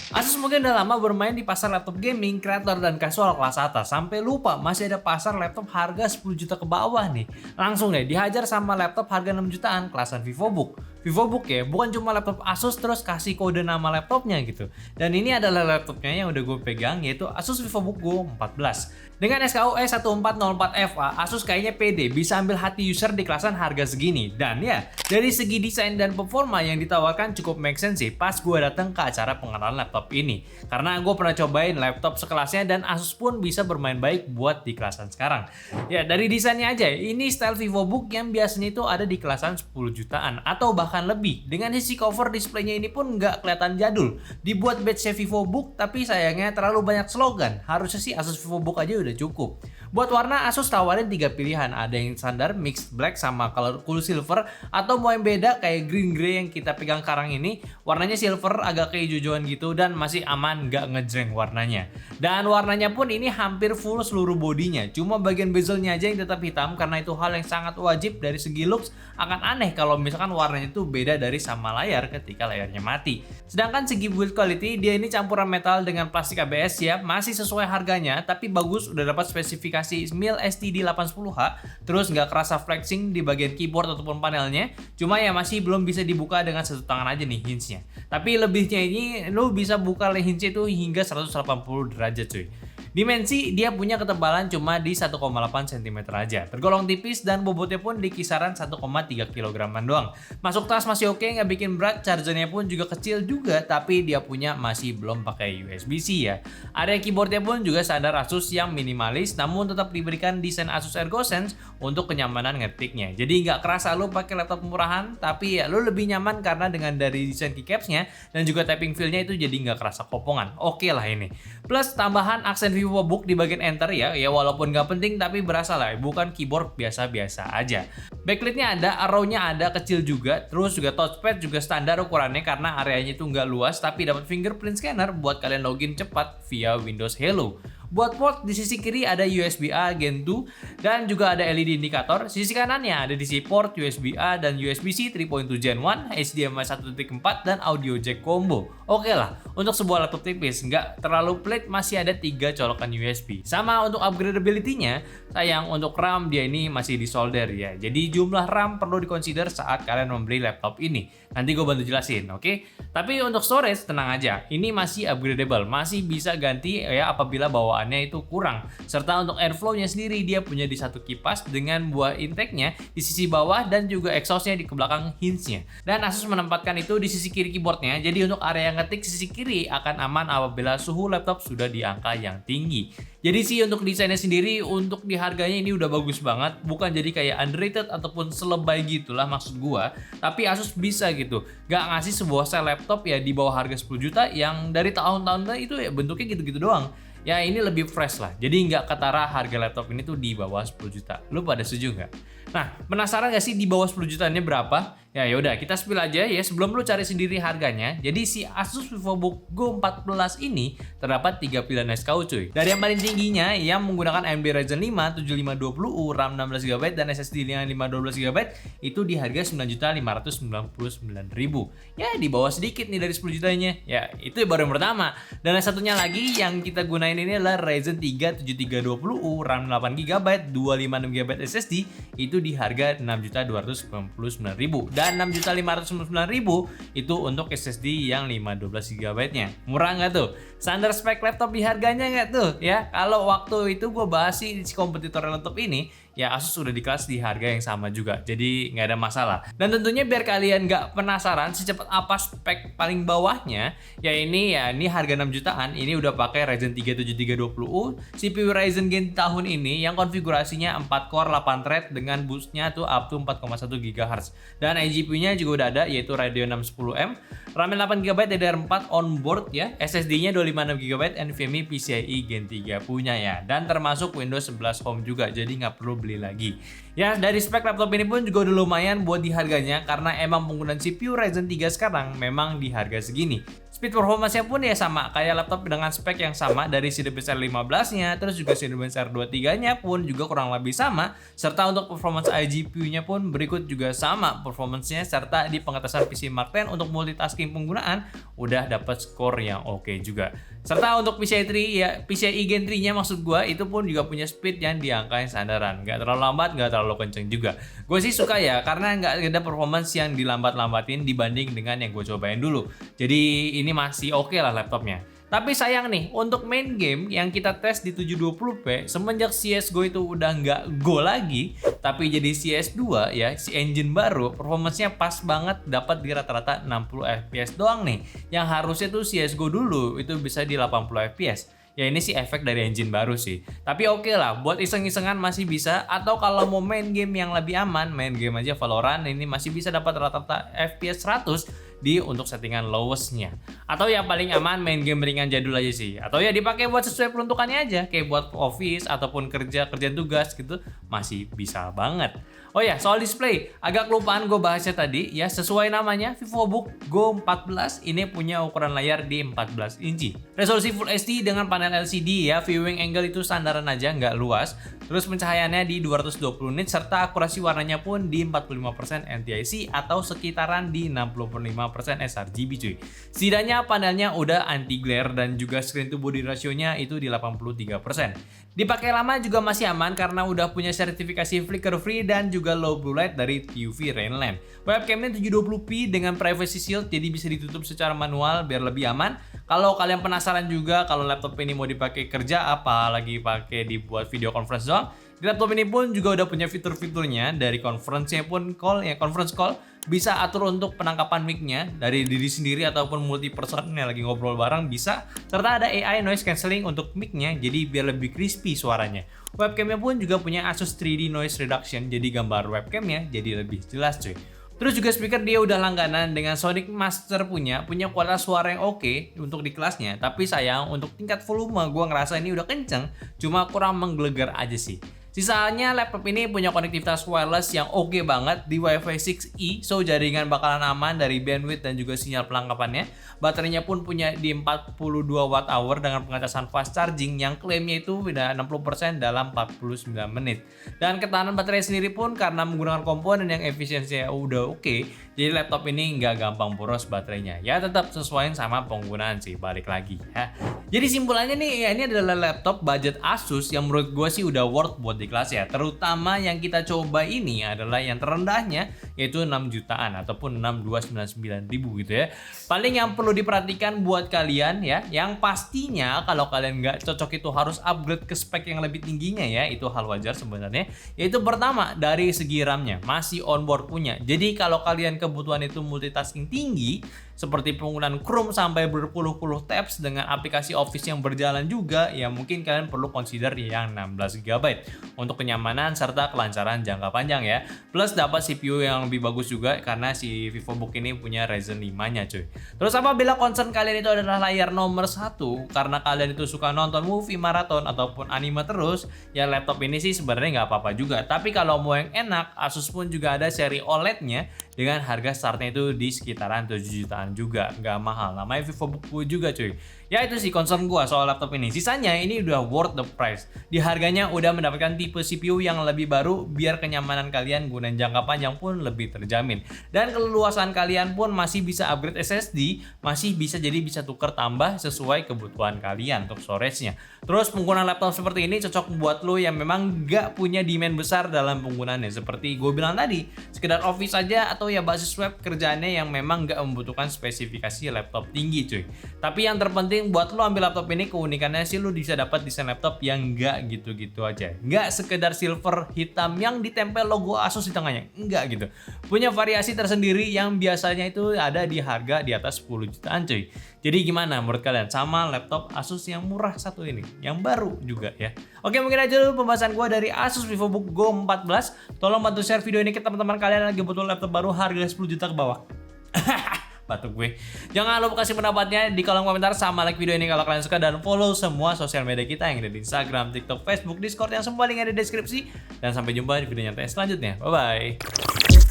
Asus mungkin udah lama bermain di pasar laptop gaming, kreator, dan casual kelas atas, sampai lupa masih ada pasar laptop harga 10 juta ke bawah nih. Langsung deh dihajar sama laptop harga 6 jutaan kelasan VivoBook. VivoBook ya, bukan cuma laptop Asus terus kasih kode nama laptopnya gitu. Dan ini adalah laptopnya yang udah gue pegang, yaitu Asus VivoBook Go 14. Dengan SKU E1404FA, Asus kayaknya pede bisa ambil hati user di kelasan harga segini. Dan ya, dari segi desain dan performa yang ditawarkan cukup make sense sih pas gue datang ke acara pengenalan laptop ini. Karena gue pernah cobain laptop sekelasnya dan Asus pun bisa bermain baik buat di kelasan sekarang. Ya, dari desainnya aja, ini style VivoBook yang biasanya itu ada di kelasan 10 jutaan atau bahkan lebih. Dengan sisi cover displaynya ini pun nggak kelihatan jadul. Dibuat badge VivoBook tapi sayangnya terlalu banyak slogan. Harusnya sih Asus VivoBook aja udah cukup. Buat warna Asus tawarin 3 pilihan. Ada yang standar mixed black sama color cool silver, atau mau yang beda kayak green grey yang kita pegang sekarang ini. Warnanya silver agak keiju-hijauan gitu dan masih aman, nggak ngejreng warnanya. Dan warnanya pun ini hampir full seluruh bodinya. Cuma bagian bezelnya aja yang tetap hitam karena itu hal yang sangat wajib dari segi looks. Akan aneh kalau misalkan warnanya itu beda dari sama layar ketika layarnya mati. Sedangkan segi build quality, dia ini campuran metal dengan plastik ABS ya, masih sesuai harganya, tapi bagus, udah dapat spesifikasi mil STD810H, terus nggak kerasa flexing di bagian keyboard ataupun panelnya, cuma ya masih belum bisa dibuka dengan satu tangan aja nih hinge-nya. Tapi lebihnya ini lu bisa buka hinge itu hingga 180 derajat cuy. Dimensi dia punya ketebalan cuma di 1,8 cm aja. Tergolong tipis dan bobotnya pun di kisaran 1,3 kg doang. Masuk tas masih oke, nggak bikin berat, chargernya pun juga kecil juga, tapi dia punya masih belum pakai USB-C ya. Area keyboardnya pun juga standar Asus yang minimalis, namun tetap diberikan desain Asus ErgoSense untuk kenyamanan ngetiknya. Jadi nggak kerasa lu pakai laptop murahan, tapi ya lu lebih nyaman karena dengan dari desain keycapsnya dan juga typing feel-nya itu jadi nggak kerasa kopongan. Oke lah ini. Plus tambahan aksen VivoBook di bagian enter ya walaupun nggak penting tapi berasa lah, bukan keyboard biasa-biasa aja. Backlightnya ada, arrow-nya ada kecil juga, terus juga touchpad juga standar ukurannya karena areanya itu nggak luas, tapi dapat fingerprint scanner buat kalian login cepat via Windows Hello. Buat port di sisi kiri ada USB-A Gen 2 dan juga ada LED indikator. Sisi kanannya ada DC port USB-A dan USB-C 3.2 Gen 1, HDMI 1.4 dan audio jack combo. Oke lah, untuk sebuah laptop tipis nggak terlalu pelit, masih ada 3 colokan USB. Sama untuk upgradability-nya, sayang untuk RAM dia ini masih di solder ya. Jadi jumlah RAM perlu dikonsider saat kalian membeli laptop ini. Nanti gue bantu jelasin, oke? Tapi untuk storage tenang aja, ini masih upgradable, masih bisa ganti ya apabila bawaannya itu kurang. Serta untuk airflow-nya sendiri dia punya di satu kipas dengan buah intake-nya di sisi bawah dan juga exhaust-nya di belakang hinge-nya. Dan Asus menempatkan itu di sisi kiri keyboard-nya, jadi untuk area ngetik sisi kiri akan aman apabila suhu laptop sudah di angka yang tinggi. Jadi sih untuk desainnya sendiri, untuk di harganya ini udah bagus banget, bukan jadi kayak underrated ataupun selebay gitulah maksud gua, tapi Asus bisa gitu, gak ngasih sebuah sel laptop ya di bawah harga 10 juta yang dari tahun-tahun itu ya bentuknya gitu-gitu doang. Ya ini lebih fresh lah, jadi nggak ketara harga laptop ini tuh di bawah 10 juta. Lu pada setuju nggak? Nah, penasaran nggak sih di bawah 10 juta ini berapa? Ya yaudah, kita spill aja ya sebelum lu cari sendiri harganya. Jadi si Asus VivoBook Go 14 ini terdapat 3 pilihan SKU cuy. Dari yang paling tingginya yang menggunakan AMD Ryzen 5 7520U, RAM 16GB dan SSD 512GB itu di harga 9.599.000. Ya di bawah sedikit nih dari 10 jutanya. Ya itu baru yang pertama. Dan yang satunya lagi yang kita gunain ini adalah Ryzen 3 7320U, RAM 8GB, 256GB SSD itu di harga 6.299.000. Dan 6.599.000 itu untuk SSD yang 512GB-nya. Murah nggak tuh? Standar spek laptop di harganya nggak tuh? Ya, kalau waktu itu gue bahas si kompetitor laptop ini, ya Asus udah di kelas di harga yang sama juga, jadi nggak ada masalah. Dan tentunya biar kalian nggak penasaran secepat apa spek paling bawahnya, ya ini harga 6 jutaan, ini udah pakai Ryzen 3 7320U, CPU Ryzen Gen tahun ini yang konfigurasinya 4 core 8 thread dengan boostnya tuh up to 4,1 GHz. Dan GPU-nya juga udah ada yaitu Radeon 610M, RAM 8GB DDR4 onboard ya, SSD-nya 256GB, NVMe PCIe Gen 3 punya ya, dan termasuk Windows 11 Home juga, jadi nggak perlu beli lagi. Ya, dari spek laptop ini pun juga udah lumayan buat di harganya karena emang penggunaan CPU Ryzen 3 sekarang memang di harga segini. Speed performance-nya pun ya sama kayak laptop dengan spek yang sama dari Cinebench R15-nya, terus juga Cinebench R23-nya pun juga kurang lebih sama, serta untuk performance iGPU-nya pun berikut juga sama performance-nya, serta di pengetesan PC Mark X untuk multitasking penggunaan udah dapat skor yang oke juga. Serta untuk PCIe 3 ya, PCIe Gen 3-nya maksud gua itu pun juga punya speed yang di angka yang sandaran, nggak terlalu lambat, nggak terlalu kenceng juga. Gue sih suka ya karena nggak ada performance yang dilambat-lambatin dibanding dengan yang gue cobain dulu. Jadi ini masih oke lah laptopnya. Tapi sayang nih, untuk main game yang kita tes di 720p, semenjak CSGO itu udah nggak Go lagi, tapi jadi CS2 ya, si engine baru, performance-nya pas banget dapat di rata-rata 60 fps doang nih. Yang harusnya tuh CSGO dulu itu bisa di 80 fps. Ya ini sih efek dari engine baru sih. Tapi oke lah, buat iseng-isengan masih bisa. Atau kalau mau main game yang lebih aman, main game aja Valorant ini masih bisa dapat rata-rata FPS 100 di untuk settingan lowest-nya. Atau yang paling aman main game ringan jadul aja sih. Atau ya dipakai buat sesuai peruntukannya aja, kayak buat office ataupun kerjaan tugas gitu, masih bisa banget. Oh ya, soal display, agak kelupaan gue bahasnya tadi ya, sesuai namanya VivoBook Go 14 ini punya ukuran layar di 14 inci. Resolusi Full HD dengan panel LCD ya, viewing angle itu standaran aja, nggak luas. Terus pencahayaannya di 220 nits serta akurasi warnanya pun di 45% NTIC atau sekitaran di 65% sRGB cuy. Setidaknya panelnya udah anti glare dan juga screen to body ratio-nya itu di 83%. Dipakai lama juga masih aman karena udah punya sertifikasi flicker free dan juga low blue light dari TUV Rainland. Webcamnya 720p dengan privacy shield jadi bisa ditutup secara manual biar lebih aman. Kalau kalian penasaran juga kalau laptop ini mau dipakai kerja apalagi pakai dibuat video conference doang, di laptop ini pun juga udah punya fitur-fiturnya dari conference-nya pun conference call bisa atur untuk penangkapan mic-nya dari diri sendiri ataupun multi person yang lagi ngobrol bareng bisa, serta ada AI noise cancelling untuk mic-nya jadi biar lebih crispy suaranya. Webcamnya pun juga punya Asus 3D noise reduction jadi gambar webcamnya jadi lebih jelas cuy. Terus juga speaker dia udah langganan dengan Sonic Master punya kualitas suara yang oke untuk di kelasnya, tapi sayang untuk tingkat volume gua ngerasa ini udah kenceng, cuma kurang menggelegar aja sih. Sisanya laptop ini punya konektivitas wireless yang oke banget di Wi-Fi 6E, so jaringan bakalan aman dari bandwidth dan juga sinyal pelangkapannya. Baterainya pun punya di 42 Wh dengan pengecasan fast charging yang klaimnya itu udah 60% dalam 49 menit. Dan ketahanan baterai sendiri pun karena menggunakan komponen yang efisiensinya udah oke, jadi laptop ini nggak gampang boros baterainya. Ya tetap sesuaiin sama penggunaan sih, balik lagi ya. Jadi simpulannya nih, ya ini adalah laptop budget Asus yang menurut gue sih udah worth buat di kelas ya. Terutama yang kita coba ini adalah yang terendahnya yaitu 6 jutaan ataupun 6299.000 gitu ya. Paling yang perlu diperhatikan buat kalian ya, yang pastinya kalau kalian nggak cocok itu harus upgrade ke spek yang lebih tingginya ya, itu hal wajar sebenarnya. Yaitu pertama dari segi RAM-nya masih onboard punya. Jadi kalau kalian kebutuhan itu multitasking tinggi seperti penggunaan Chrome sampai berpuluh-puluh tabs dengan aplikasi Office yang berjalan juga, ya mungkin kalian perlu consider yang 16 GB untuk kenyamanan serta kelancaran jangka panjang ya. Plus dapat CPU yang lebih bagus juga karena si VivoBook ini punya Ryzen 5-nya cuy. Terus apabila concern kalian itu adalah layar nomor 1 karena kalian itu suka nonton movie maraton ataupun anime terus, ya laptop ini sih sebenarnya nggak apa-apa juga. Tapi kalau mau yang enak, Asus pun juga ada seri OLED-nya dengan harga startnya itu di sekitaran 7 jutaan juga, nggak mahal. Namanya VivoBook juga cuy. Ya itu sih concern gua soal laptop ini. Sisanya ini udah worth the price. Di harganya udah mendapatkan tipe CPU yang lebih baru biar kenyamanan kalian gunain jangka panjang pun lebih terjamin. Dan keleluasan kalian pun masih bisa upgrade SSD, masih bisa jadi bisa tuker tambah sesuai kebutuhan kalian untuk storage-nya. Terus penggunaan laptop seperti ini cocok buat lo yang memang nggak punya demand besar dalam penggunaannya. Seperti gue bilang tadi, sekedar office aja atau ya basis web kerjaannya yang memang nggak membutuhkan spesifikasi laptop tinggi cuy. Tapi yang terpenting buat lo ambil laptop ini keunikannya sih lo bisa dapat desain laptop yang nggak gitu-gitu aja. Nggak sekedar silver hitam yang ditempel logo Asus di tengahnya. Nggak gitu. Punya variasi tersendiri yang biasanya itu ada di harga di atas 10 jutaan cuy. Jadi gimana menurut kalian sama laptop Asus yang murah satu ini? Yang baru juga ya. Oke, mungkin aja dulu pembahasan gue dari Asus VivoBook Go 14. Tolong bantu share video ini ke teman-teman kalian yang lagi butuh laptop baru harga 10 juta ke bawah. batuk gue. Jangan lupa kasih pendapatnya di kolom komentar, sama like video ini kalau kalian suka, dan follow semua sosial media kita yang ada di Instagram, TikTok, Facebook, Discord yang semua linknya ada di deskripsi. Dan sampai jumpa di video nyantai selanjutnya. Bye bye.